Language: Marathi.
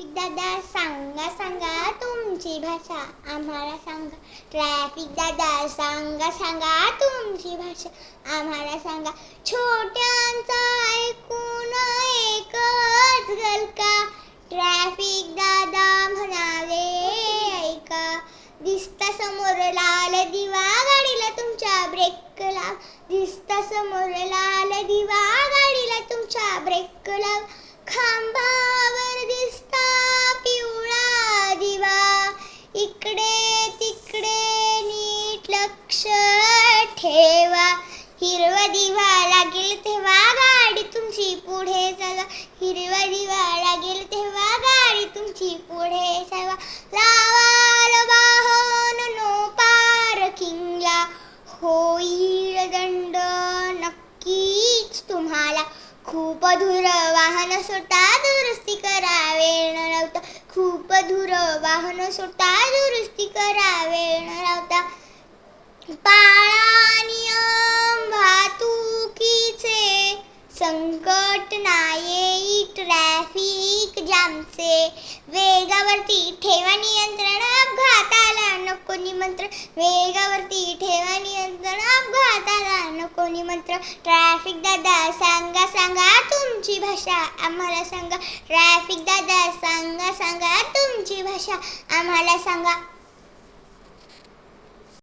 दादा सांगा सांगा तुमची भाषा आम्हाला सांगा. ट्रॅफिक दादा सांगा सांगा तुमची भाषा आम्हाला सांगा. छोट्यांचा ऐकून एकच गलका. ट्रॅफिक दादा म्हणाले ऐका. दिसता समोर लाल दिवा गाडीला तुमच्या ब्रेक लाव. दिसता समोर लाल दिवा गाडीला तुमच्या ब्रेक लाव. खांबावर दिसता पिवळा दिवा. इकडे तिकडे नीट लक्ष ठेवा. हिरवा दिवा लागेल तेव्हा गाडी तुमची पुढे चालवा. हिरवा दिवा लागेल तेव्हा गाडी तुमची पुढे चालवा. लावाल वाहन नो पार्किंगला. होईल दंड नक्कीच तुम्हाला. खूप धूर वाहन सोडता दुरुस्ती करा वेळ न लावता. खूप धूर वाहन सोडता दुरुस्ती करा वेळ न लावता. पाळा नियम वाहतुकीचे. संकट नाही ट्रॅफिक जामचे. वेगावरती ठेवा नियंत्रण अपघाताला नको निमंत्रण. वेगावरती ठेवा नियंत्रण अपघाताला नको निमंत्रण. ट्रॅफिक दादा सांगा सांगा तुमची भाषा आम्हाला सांगा. ट्रॅफिक दादा सांगा सांगा तुमची भाषा आम्हाला सांगा.